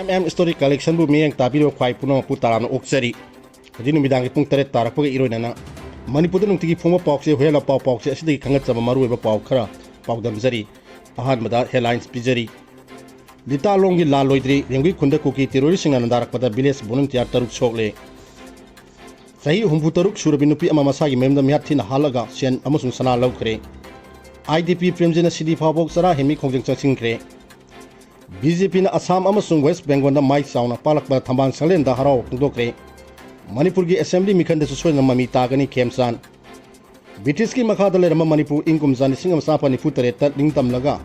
Story Collection bu miyang tapi ro khwai puno pu taram oksari din midang ki pung tare tarak pag iroi nana Manipur nung tigi phoma pawk se hela pawk se asidi khangat chama maru ba paw khara paw dam zari ahan mada headlines pijari lita longi la loidri rengwi khunda kuki terrorist singa nandarak pada village bonung tiar taruk sokle sahi humpu taruk surabi nupi ama masagi memda mihat thin halaga sen amasung sana laukhre IDP premjena city phawbok sara hemi khongjang chachingkre BJP na Assam amasung West Bengal na mai sauna palakba thambang salen da harau tungdokre Manipur gi assembly mikhan de susoi na mami tagani khemsan British ki makha da lerama Manipur ingkum zani singam sapani futare ta lingtam laga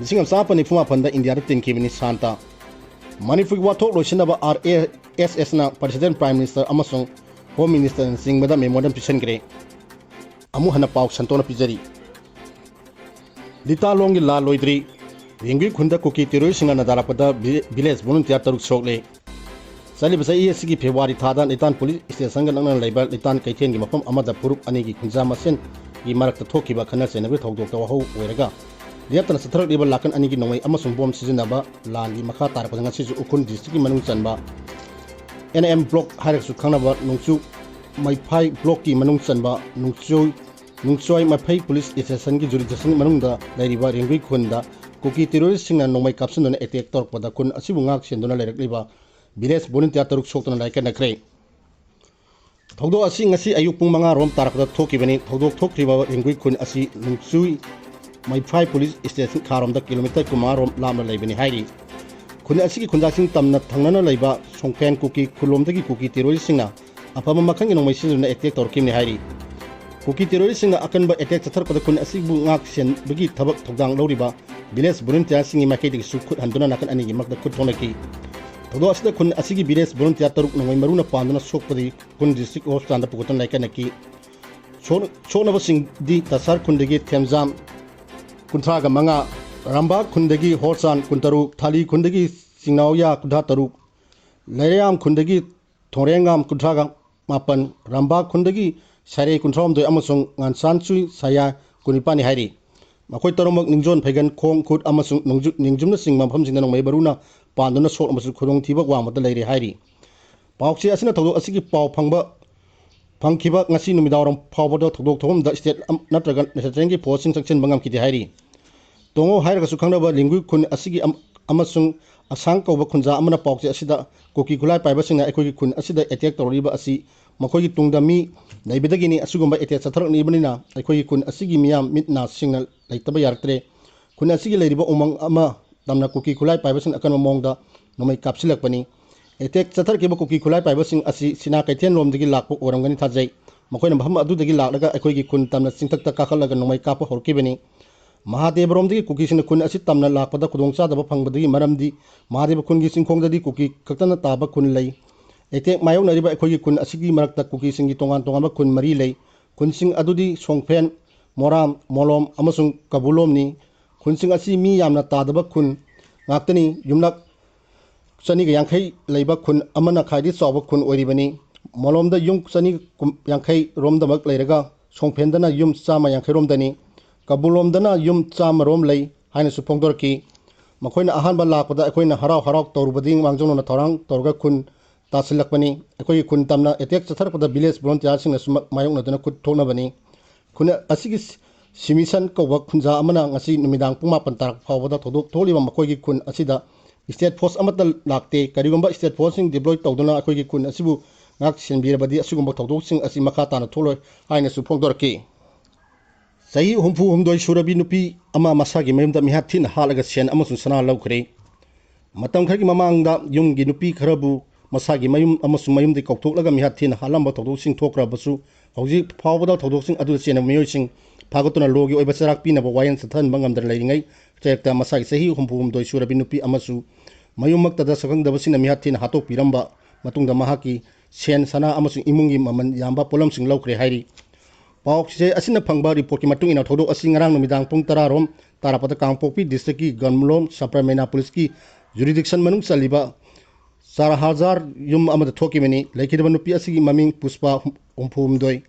singam sapani fuma phanda India da tin kimini santa Manipur gi wathok loisina ba RSS na President Prime Minister amasung Home Minister singmada memorandum pisan gre amu hana pauk santona pijari lita longi la loidri Ringwi khunda kuki terrorist singa nadara pada village bonung tiar taruk sokle sali basa sigi February thada litan police station ga nang leiba litan kaithen gi mafam amada purup ani gi khunja masen gi marakta thokiba khana senabe thogdok taw ho oiraga liatana satharak liba lakan ani gi nongmei amasung bom sizinaba lan gi makha tar pada ngasi ukun district gi manung chanba NM block harak su khanaba nungchu maiphai block gi manung chanba nungchoi maiphai police station gi jurisdiction manungda lairiba ringwi khunda Kuki terrorist singna Nongmei kapsinlkpa attack tork pada kun asibu ngak sendona lerakliba village volunteer taruk soktona laikan nakre thogdo asi ngasi ayuk pung manga rom tarakda thokibani thogdok thokriba ringui kun asi nungchui mai5 police station kharomda kilometer kumarom lamna leibani hairi kun asi ki khunjaksing tamna thangnana leiba songpen kuki khulomdagi kuki terrorist singna apama makhangi Nongmei sinduna attack torkimni hairi Kuki terrorist singa akanba attack chathar pada kun asibu ngak sen bagi thabak thogdang loriba village volunteer singi makai su khut handuna nakan ani gi makda khut thonaki thodo asida kun asigi village volunteer taruk nongmai maruna panduna sokpadi kun district of chanda pukotan laikanaki chona basing di tasar kundagi themjam kunthra ga manga ramba kundagi horsan kuntaru thali kundagi singnauya kudha taruk lairayam kundagi thorengam kudha ga mapan ramba kundagi Sare kunthrom doi amasung ngansan chui saya kunipani hairi makoi taromak ningjon phaigan khong khut amasung ningjumna singma pham singna nongmei baruna panduna sok amasung khurong thibak wamata leire hairi paukse asina thodo asigi pau phangkhiba ngasi numidaram phawbodo thodok thom da state natraga nasengi posting section bangam kiti hairi tongo hairaga su khangnaba lingui kun asigi amasung asang kauba khunja amana paukse asida koki khulai paiba singna ekoi kun asida attack toriba asi makoi tungda mi naibedagini asugumba attack satharak nibanina ekoi kun asigi miyam mitna singna laitaba yartre kun asigi leiriba umang ama tamna koki khulai paiba sing akan mongda nomai kapsilakpani attack sathar ke koki khulai paiba sing asi sina kaithen romdagi lakpo orangani thajai makoina baham adudagi laklaga ekoi kun tamna singthakta kakhalaga nomai kapa horkibani Mahadev romdagi kuki sing kun asi tamna lakpada khudongcha daba phangbadagi maramdi Mahadev kun gi singkhongdadi kuki kaktana taba kun lei attack mayong nariba ekoi kun asigi marakta kuki singi tongan ba kun mari lei kun sing adudi songphen moram molom amasung kabulom ni kun sing asi mi yamna tadaba kun ngaktani yumnak sani ga yankhai leiba kun amana khaidi chawba kun oribani molomda yung sani yankhai romdamak leiraga songphendana yum chama yankhai romdani kabulomdana yum chama rom lei haina supongdorki makoina ahanba lakpada ekoina harau torubading wangjongna thorang torga kun tasilakpani ekoi kun tamna attack chathar pada village volunteer sing mayong na dana kut thona bani kun asigi simission ko wak khunja amana ngasi numidang puma pantar phawada thodok tholiba makoi gi kun asida state force amata lakte karigomba state force sing deploy tawduna ekoi gi kun asibu ngak senbirabadi asugumba thodok sing asi makha tana tholoi haina su phongdorki sahi humdoi surabi nupi ama masagi mayumda mihat thin halaga sen amasun sana laukhre matam khagi mamangda yumgi nupi kharabu masagi mayum amasung mayumdi kauthoklaga mihat thin halamba thodok sing thokra basu hauji phawbada thodok sing adu chena miyoi sing phagotuna logi oiba charak pinaba wayan sathan bangamdar leiringai chekta masagi sahi humdoi surabi nupi amasu mayumakta da sakangdaba sing mihat thin hatok piramba matungda mahaki sen sana amasung imungi maman yamba polam sing laukre hairi paukse asina phangba report ki matung ina thodok asi ngarang numidang pung 10 rom tarapata kangpokpi district ki ganmlom sapramena police ki jurisdiction manung saliba 4000 yum amada thokimani laikidaba nupi asigi maming puspa umphumdoi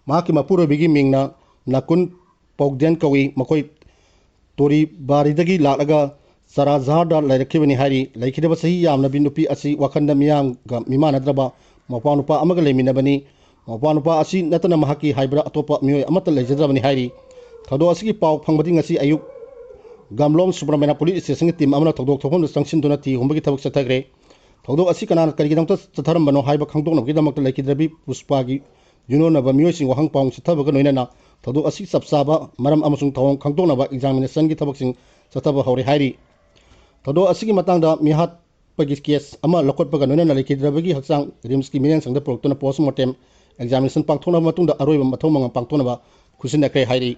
maki mapuro bigi mingna nakun pogden kawi makoi tori baridagi lalaga Sarazharda Laikibani Hari, Laikidabasi Yam Nabinupi Asi, Wakanda Miam Mimanadraba, Mapanupa Amagale Minabani, Mapanupa Asi, Natana Mahaki, Hybra Atopa Mui Amata Lejabani Hari, Tado Asi Pau Pangbating Asi Ayuk, Gamlom Supramana Police Station Team Amana Todok Topon, the Sanction Donati, Humbitabak Satagre, Todo Asikana Karigamta Sataramano, Hyber Kangdon of Gidamak Lakidabi, Puspagi, Junona Music or Hong Kong Satabaganina, Todo Asi Sapsaba, Maram Amazon Tong, Kangdonaba, examination Gitabaxing Sataba Hori Hari. Todo asigi matangda mihat pagi case ama lokot paga nona nalikidrabagi haksang rimski minang sangda proktona postmortem examination pangthona matungda aroi mathomang pangthona ba khusina kai hairi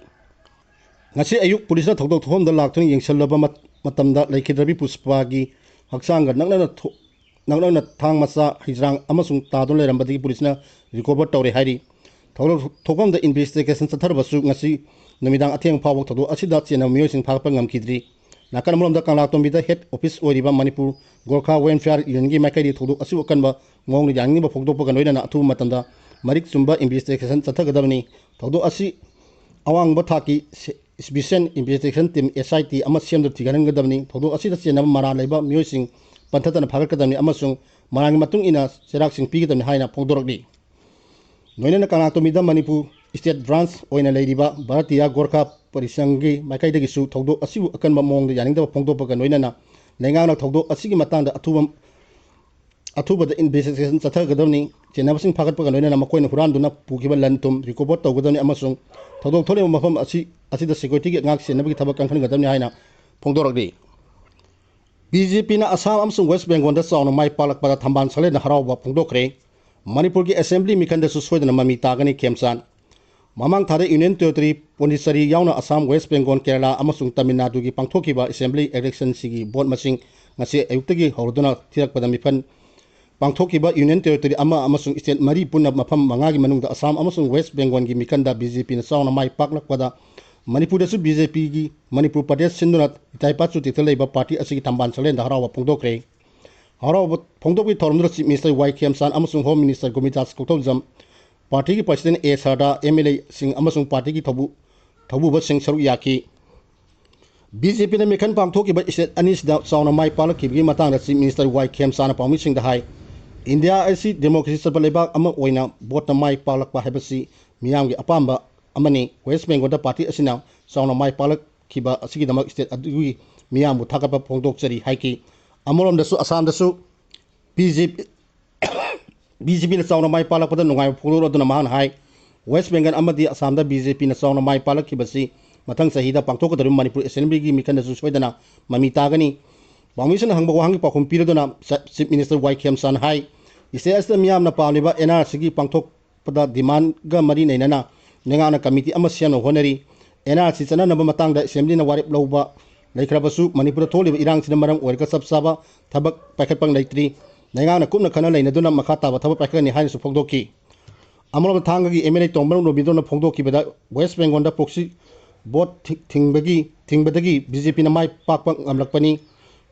ngasi ayuk pulisna thodok thom da laktuni yengsalaba matamda laikidrabi puspagi haksang ga nangna thang masa hijrang amasung tadon lerambadi pulisna recover tawre hairi thodok thogam da investigation satharbasu ngasi namidang atheng phawok thodo asida chena miyosing phagpa ngamkidri Nakan Mulum the Kalatom with the head office or Riba Manipur, Gorka, Wenfair, Yangi Makari, Todo, Asukanba, Mong Yangi, Pogdopogan, two Matanda, Marik Sumba, investigation, Satagadani, Todo Asi, Awang Bataki, Sbisen, investigation team, SIT, Amasiam the Tigarangadani, Todo Asita Mara Leba, Musing, Pantatan Pakadani, Amasung, Marang Matung in a Seraxing Pig and Haina Pogdorgi. Noina Kalatomida Manipur, State Branch, or in a Ladyba, Baratia, Gorka, Parisangi, Makai de Gisu, Todo, Asiu, Akan Mong, the Yaning of Pongdo Paganoina, Nangana Todo, Asigi Matanda, Atuba the investigation, Satagadoni, Jenavasing Pakat Paganoina, Makoin, Huranduna, Pukiba Lantum, Ricoboto, Godoni Amazon, Todo Tony Mahom, Asi the security at Nax and Nabi Tabakan Gadamina, Pongdorgi. BJP na Assam Amsung West Bengal, the sound of my palak para Tamban Sale, Harawa, Pongdokre, Manipur Assembly, Mikanda Suswed and Mami Tagani, Kemsan. Mamang Thare Union Territory, Pondisari Yauna Assam, West Bengal, Kerala, Amasung Tamil Nadu, Pangtokiba, Assembly Election Sigi, Board Masing, Nasi Ayutagi, Hordona, Tirak Padamipan, Pangtokiba, Union Territory, Amasung State Mari Puna Mapam Mangagi Manung, Assam, Amasung West Bengal, Mikanda, BJP, and Sound of my Paklak Pada, Manipur BJP, Manipur Pradesh Sindunat, Taipatsu Titaleba Party, Asigi Tamban Salen, the Harawa Pongdokre. Harawa Pongdoki Tormur, Mr. YKM San, Amasung Home Minister Gomitas Kotozam. Party President A. Sarda, MLA Sing Amasung Party Tabu Sing Saruyaki. BJP na Mekan Pangtoki, but is Anis da sound of my palaki, Matang, Minister YKM Sana promising the high. India, I see democracy Sabaliba, Ama Oina, Bota my palak Habasi, Miyangi Apamba, Amani, West Bengal Party Asina, sound of my palak Kiba, Asidamak State Adui, Miyamu Takapa Pongdoksari, Haiki, Amoram the Su Assam the Su, BJP na sound of my palak pada nungai puro do namahan hai West Bengal amadi Assam da BJP na sound of my palak kibasi matang sahida pangtok darum Manipur Assembly gi mikan da suswedana mamita gani pamisan hangba hangi pakum piro do na Chief Minister YKM San hai ise asta miyam na paliba NRC gi pangtok pada demand ga mari nei nana nenga na committee amasian honori NRC chana na matang da Assembly na warip loba laikrabasu Manipur tholi irang sina maram orka sabsaba thabak paket pang leptri Nangana Kumna Kana Lane, Duna Makata, Tabakani Hines of Pogdoki. Amalo Tangagi, Emirate Tombano, Bidona Pogdoki, but West Bengal proxy, bought Tingbagi, BJP na Mai Pakpang Amlakpani,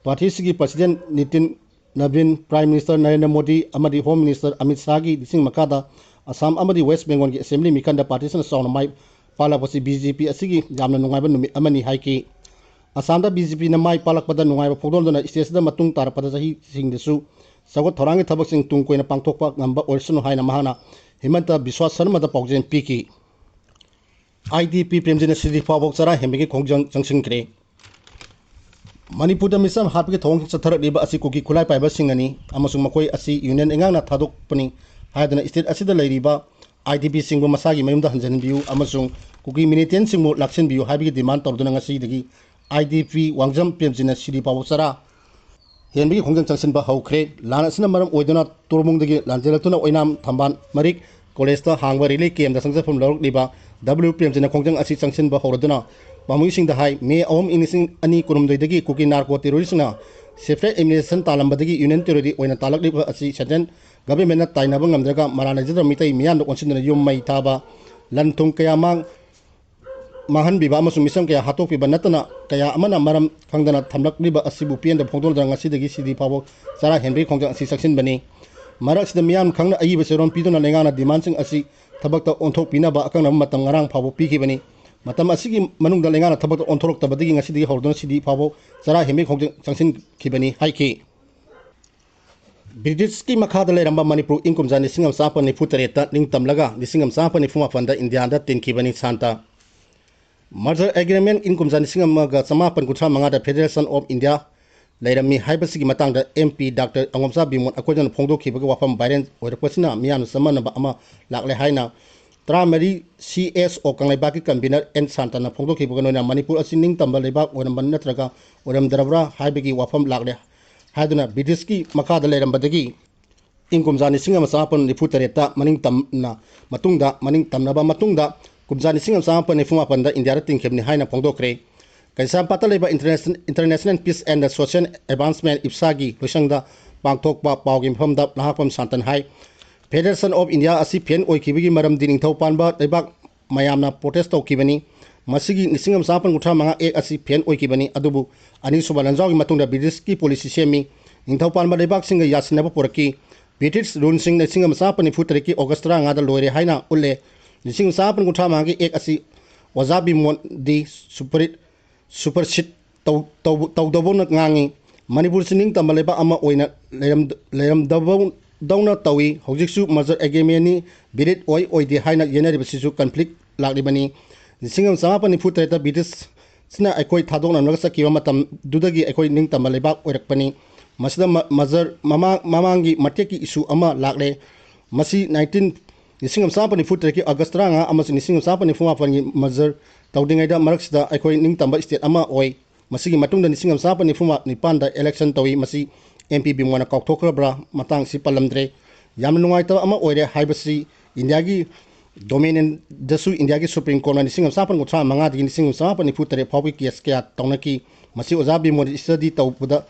Partisigi President Nitin Nabin, Prime Minister Narendra Modi, Amadi Home Minister Amit Sagi, Singh Makata, Assam Amadi West Bengal Assembly Mikanda Partisan Sound of Mai Palapasi BJP Asigi, Jamna Nungaban Amani Haiki. Assam da BJP na Mai Palak pada Nungai Pogdona, State the Matung Tarapadahi Sing the Su. Sagot Thorangi Tabak Tungko in a Pangtokpak number or Sun Haina Mahana, Himanta Biswas Sanama the Pogzen Piki. IDP Premjin City Pavoxara, Hemiki Kongjang Junction Cray. Manipur Misam Happy Tong Satar Liba Asi Kuki Kulai Piber Singani, Amasumakoi Asi Union Engana Tadok Puni, had an estate Asida Ladiba, IDP Single Masagi Memda Hansen View, Amasung, Kuki Minitian Single Laxin View, Habi demand of Donangasi, IDP Wangjam Premjin City Pavoxara. Henry Hong Junction Bahokre, Lanasina Maram Oidona, Turmung the Langelatuna Oinam, Tamban, Marik, Colesta, Hangwa really came the sunset from Lord Liba, WPMs in a Kongjang Assi Junction Bahoradona, Bamushing the High, May Om Innocent Ani Kurum de Degi, Cookie Narco Terrorisna, Sefe Eminent Talambadigi, Union Territory, when a Talak Liba Assi Shajan, Government Tainabang and Draga, Maranaja Mita, Mian, consider Yum Maitaba, Lantung Kayamang. Mahan biba amasung misam kaya hatok biba natana kaya amana maram kangdana thamlak liba asibu pian da phongdol dang asidagi sidi pawok sara Henry Kongjang asi saksin bani marak sida miyam khangna ayi beseron pidona lengana demand sing asi thabakta onthok pina ba akang matam ngarang phawo piki bani matam asigi manungda lenga na thabak onthorok tabadigi ngasidi hordon sidi phabo chara hemi khong changsin khibani haiki British ki makhada leiramba Manipur inkum jani singam sapa ni futareta ning tamlaga ni singam sapa ni fuma fanda India da tin khibani santa merger agreement inkum jani singam ga samapan kutha manga da Federation of India leirami haibasigi matangda MP Dr. Angomsa Bimon akojan phongdo khibagi wafam bairen oirapasina miyan samana ba ama lakle haina Tramari CSO kanglaiba ki convener N Santana phongdo khibagi noina Manipur asining tamba leibak oram natraga oram darabra haibagi wafam lakle haiduna British ki makhada leirambadagi inkum jani singam sapan ni futareta maning tamna matungda maning tamnaba matungda kumjani singam sapan ni fuma panda India ra tingkhebni haina phongdokre kaisam pata leba international peace and social advancement ipsagi loisangda pangthokpa pawgi mhamda lahapam santan hai Federation of India asi pen oikibigi maram dining thaupanba lebak mayamna protest tokibani masigi nisingam sapan gutra manga ek asi pen oikibani adubu ani subalanjawi matungda British ki policy semi ningthaupanba lebak singa yasinaba poraki British rule sing nisingam sapan ni futariki Augustra ngada loire haina ulle nisingam sapan gutra manga ek asi wazabi mon di supershit tawdabon ngangi Manipur sining tamaleba ama oina leram dauna tawi houjikshu merger agreement ni birit oidi haina yenari basisu conflict laklibani singam samapani futreta British sina aikoi thadona nagasa kiwa matam dudagi aikoi ning tamaleba oirakpani masida merger mamangi mateki issue ama lakle masi 19 nisingam samapani futreki Augustra nga amasi nisingam samapani fumapani merger tawdingaida maraksida aikoi ning tamba state ama oi masigi matungda nisingam sapani fuma nipanda election tawi masi MP bimwana kaukthokrabra matang si palamdre yamna nungaita ama oire haibasi India gi domain dasu India gi Supreme Court na nisingam sapan gutra manga gi nisingam sapani futare phawki case kya tawnaki masi ozabi mod study tawbuda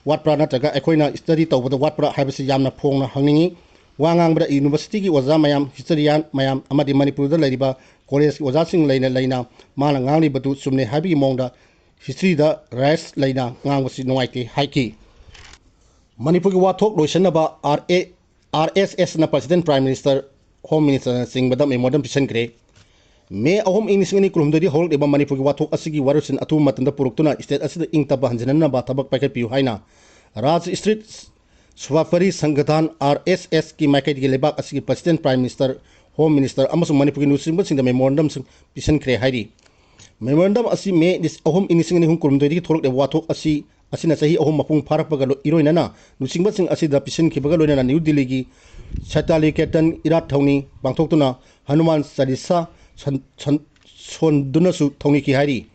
watpra nataga aikoina study tawbuda watpra haibasi yamna phongna hangningi wangangbra university gi oza mayam historian mayam amadi Manipur da lariba college oza sing leina mana ngangli batu sumne habi mongda history da rice leina ngangwasi noaite haiki Manipur gi wathok loisanaba RSS na president prime minister home minister sing badam e modern pisan kre me ahom inisingani kulumdari hol eba Manipur gi wathok asigi warusin atu matanda puruktuna state asida ingtaba hanjanana ba tabak paket piu haina Raj Street Swapari Sangathan RSS ki makai gi lebak asigi president prime minister home minister amasung Manipur gi nusim sing da memorandum pisan kre hairi memorandum asi me dis ahom inisingani hum kulumdari thorok de wathok asina sahi ahom mapung pharakpaga iroinana nusingba sing asida pisan khibaga loina New Delhi gi Chatali Ketan irat thawni bangthoktuna Hanuman Chalisa sondunasu thawni ki hairi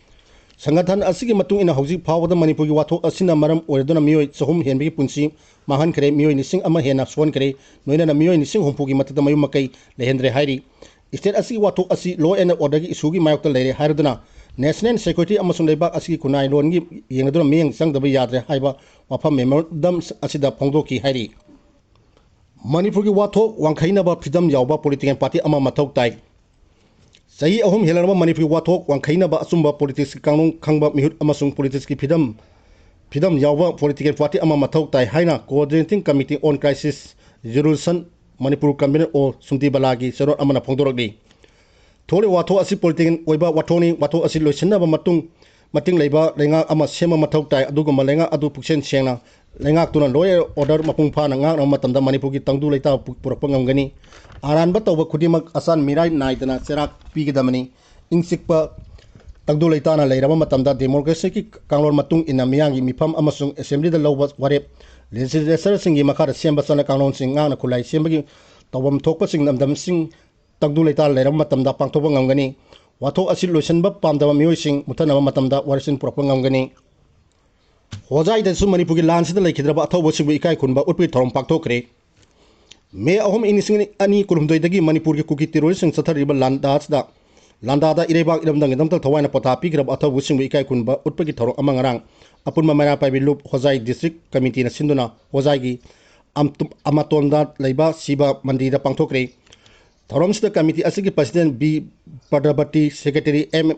sangathan asigi matung ina hauji phawada Manipur gi wathok asina maram oredona miyoi chahum henbi punsi mahan kare miyoi nising ama hena son kare noina na miyoi nising humpu gi matada mayum makai lehendre hairi state asigi wathok asi law and order gi issue gi mayokta leire hairaduna national security amasung lebak asigi kunai lon gi yengaduna miyang sangdaba yadre haiba wafam memorandum asida phongdoki hairi Manipur gi wathok wangkhainaba freedom yawba political party ama mathok tai sahi ahum helanaba Manipur gi wathok wangkhainaba asumba politics kanglong khangba mihut amasung politics ki freedom yawba political party ama mathok tai haina coordinating committee on crisis resolution Manipur convener o sumti balagi sero amana phongdorokni thore wathok asi political oiba wathoni wathok asi loisanaba mating leiba lenga ama sema mathok tai aduga malenga adu puksen sengna lenga tuna lawyer order mapung pha na nga na matamda Manipur gi tangdu leita purakpa ngamgani aran ba tawba khudimak asan mirai naidana serak pigidamani ingsikpa tangdu leita na leiraba matamda democracy ki kanglor matung ina miyangi mifam amasung assembly da lawba warep legislature singi makara semba sana kanglon sing nga na khulai sembagi tawbam thokpa sing namdam sing tangdu leita leiraba matamda pangthoba ngamgani wathok asil loisanba pamdaba miyoi sing muthanaba matamda warisin purakpa ngamgani hojai da su Manipur gi lan sida laikhidraba athawbo sibu ikai khunba utpi thorom pakthokre me ahom inising ani kulumdoi dagi Manipur gi Kuki terrorist sing sathariba landa da irebak idamdang idamtal thawaina patha pigrab athawbo sibu ikai khunba utpi thorom amangarang apunma mara paibi lup hojai district committee na sinduna hojai gi amatonda leiba siba mandira pangthokre thorom sida committee asigi president B Padabati secretary M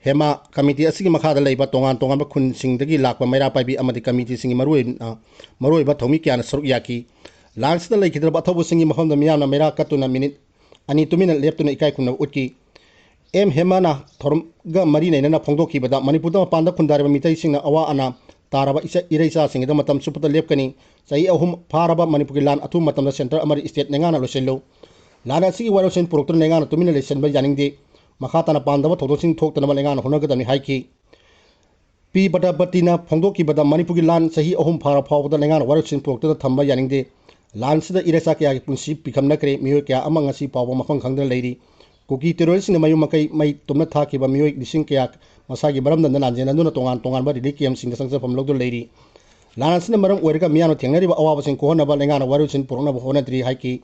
Hema committee asigi makhada leiba tongan ba khun singdagi lakpa maira paibi amadi committee singi maroi ba thomi kyana saruk yaki langsida leikhidra ba thobu singi mahomda miyamna maira katuna minute ani tumina leptuna ikai kunna utki M Hemana Thorga Marina Pondoki, Manipur Panda Kundara Mita Singna Awa Ana, Taraba Iresa Sing, the Matam Super Lepkani, Say Ahum Paraba Manipulan, Atum Matam Center, Amari State Nangana Loselo. Lana see what was in Proctor Nangana to Minelation by Yaning de Makatana Pandava, Todosing talk to the Malangana Honogani Haiki. P. Bata Batina, Pondoki, but the Manipulan, Sahi Ahum Para Paw, the Nangana, what is in Proctor the Tamba Yaning de Lance the Iresaki Punsi, become Nakre, Muka among a sea power Mafang the lady. Kuki terrorists in the Mayumakai might Tomataki, but Muik, the Sinkiak, Masagi Baram, the Nanjan, and Tongan, but the Likiam sing the songs from local lady. Lance in the Maram, where Miano Tangari was in Kohana, Balangana, what is in Purana, Honatri, Haiki.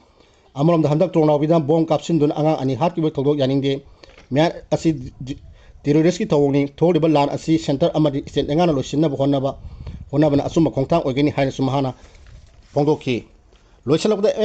Among the Handak Tona with them, Bon Kapsin, and he had to wait to go Yaning de Mian acid terrorist Tony, told the land as center Amadi St. Nangana Lucinaba Honaba, Honaba Asuma Contact or Geni High Sumahana Pondoki. Local of the